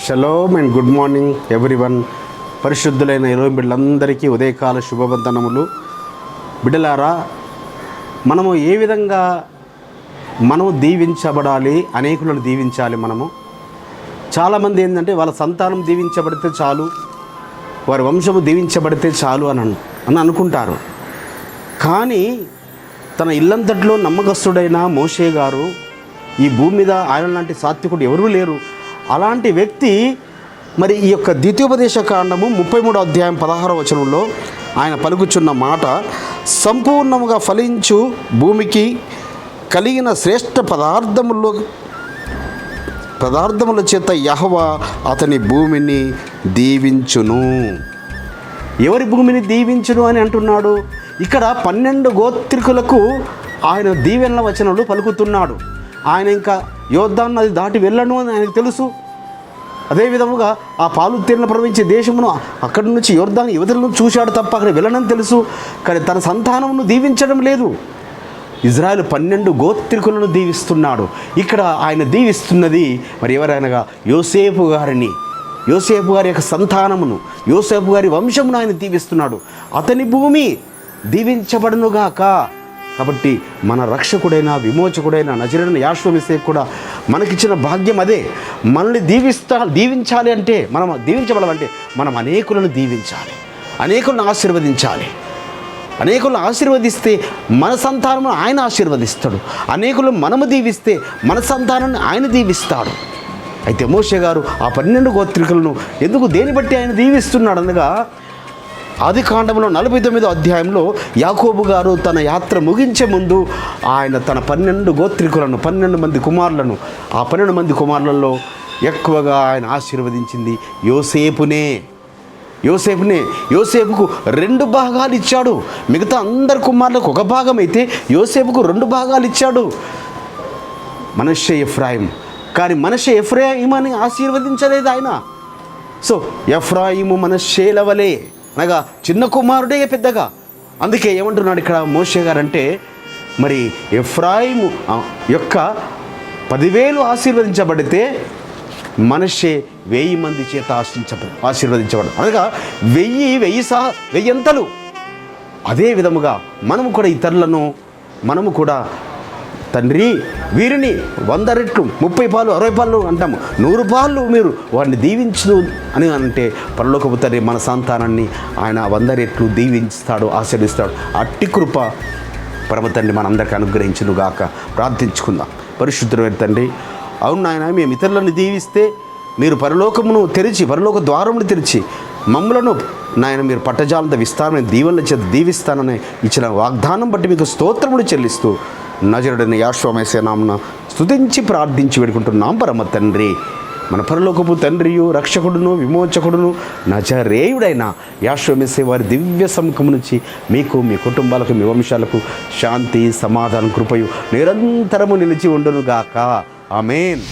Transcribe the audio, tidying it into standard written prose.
Shalom and good morning everyone. పరిశుద్ధులైన ఎలోం బిడ్డలందరికీ ఉదయకాల శుభవందనములు. బిడ్డలారా, మనము ఏ విధంగా మనము దీవించబడాలి, అనేకులను దీవించాలి. మనము చాలామంది ఏంటంటే వాళ్ళ సంతానం దీవించబడితే చాలు, వారి వంశము దీవించబడితే చాలు అని అనుకుంటారు. కానీ తన ఇల్లంతట్లో నమ్మకస్తుడైన మోషే గారు, ఈ భూమి మీద ఆయన లాంటి సాత్వికుడు ఎవరూ లేరు. అలాంటి వ్యక్తి మరి ఈ యొక్క ద్వితీయోపదేశ కాండము 33వ అధ్యాయం 16వ వచనంలో ఆయన పలుకుచున్న మాట, సంపూర్ణముగా ఫలించు భూమికి కలిగిన శ్రేష్ఠ పదార్థముల చేత యెహోవా అతని భూమిని దీవించును. ఎవరి భూమిని దీవించును అని అంటున్నాడు. ఇక్కడ 12 గోత్రికులకు ఆయన దీవెనల వచనాలు పలుకుతున్నాడు. ఆయన ఇంకా యోర్దాను నది దాటి వెళ్ళను అని ఆయనకు తెలుసు. అదేవిధముగా ఆ పాలు తేనెలు ప్రవహించే దేశమును అక్కడి నుంచి యోర్దాను యువతలను చూశాడు తప్ప అక్కడ వెళ్ళనని తెలుసు. కానీ తన సంతానమును దీవించడం లేదు. ఇజ్రాయెల్ 12 గోత్రికులను దీవిస్తున్నాడు. ఇక్కడ ఆయన దీవిస్తున్నది మరి ఎవరైనా యోసేపు గారిని, యోసేపు గారి యొక్క సంతానమును, యోసేపు గారి వంశమును ఆయన దీవిస్తున్నాడు. అతని భూమి దీవించబడునుగాక. కాబట్టి మన రక్షకుడైన విమోచకుడైన నజరేయుడైన యెహోవా మెస్సియా కూడా మనకిచ్చిన భాగ్యం అదే. మనల్ని దీవించాలి అంటే, మనం దీవించబడాలంటే మనం అనేకులను దీవించాలి, అనేకులను ఆశీర్వదించాలి. అనేకులను ఆశీర్వదిస్తే మన సంతానమును ఆయన ఆశీర్వదిస్తాడు. అనేకులను మనము దీవిస్తే మన సంతానాన్ని ఆయన దీవిస్తాడు. అయితే మోషే గారు ఆ 12 గోత్రికులను ఎందుకు దేని బట్టి ఆయన దీవిస్తున్నాడు అనగా, ఆది కాండంలో 49వ అధ్యాయంలో యాకోబు గారు తన యాత్ర ముగించే ముందు ఆయన తన 12 గోత్రికులను, 12 మంది కుమారులను, ఆ 12 మంది కుమారులలో ఎక్కువగా ఆయన ఆశీర్వదించింది యోసేపునే. యోసేపుకు 2 భాగాలు ఇచ్చాడు. మిగతా అందరి కుమారులకు 1 భాగం అయితే యోసేపుకు 2 భాగాలు ఇచ్చాడు. మనష్షే ఎఫ్రాయిం. కానీ మనష్షే ఎఫ్రాయిం అని ఆశీర్వదించలేదు ఆయన. సో ఎఫ్రాయిము మనష్షేల వలె, అనగా చిన్న కుమారుడే పెద్దగా. అందుకే ఏమంటున్నాడు ఇక్కడ మోషే గారు అంటే, మరి ఎఫ్రాయిము యొక్క 10,000 ఆశీర్వదించబడితే మనష్షే 1000 మంది చేత ఆశీర్వదించబడు. అనగా 1000 అంతలు. అదే విధముగా మనము కూడా ఇతరులను, మనము కూడా తండ్రి వీరిని 100 రెట్లు, 30 పాలు, 60 పాలు అంటాము, 100 పాలు మీరు వారిని దీవించు అని అంటే పరలోకపు తండ్రి మన సంతానాన్ని ఆయన 100 రెట్లు దీవిస్తాడు, ఆశీర్వదిస్తాడు. అట్టి కృప పరమ తండ్రి మనందరికీ అనుగ్రహించును గాక. ప్రార్థించుకుందాం. పరిశుద్ధమైన తండ్రి, అవును నాయన, మేము ఇతరులను దీవిస్తే మీరు పరలోకమును తెరిచి, పరలోక ద్వారమును తెరిచి మమ్మలను నాయన మీరు పట్టజాలంత విస్తారమైన దీవెనల చేత దీవిస్తానని ఇచ్చిన వాగ్దానం బట్టి మీకు స్తోత్రములు చెల్లిస్తూ నజరేయుడైన యెహోవా మెస్సియా నామమున స్తుతించి ప్రార్థించి వేడుకుంటున్నాం పరమ తండ్రి. మన పరలోకపు తండ్రియు రక్షకుడును విమోచకుడును నజరేయుడైన యెహోవా మెస్సియా వారి దివ్య సముఖము నుంచి మీకు, మీ కుటుంబాలకు, మీ వంశాలకు శాంతి, సమాధానం, కృపయు నిరంతరము నిలిచి ఉండును గాక. ఆమేన్.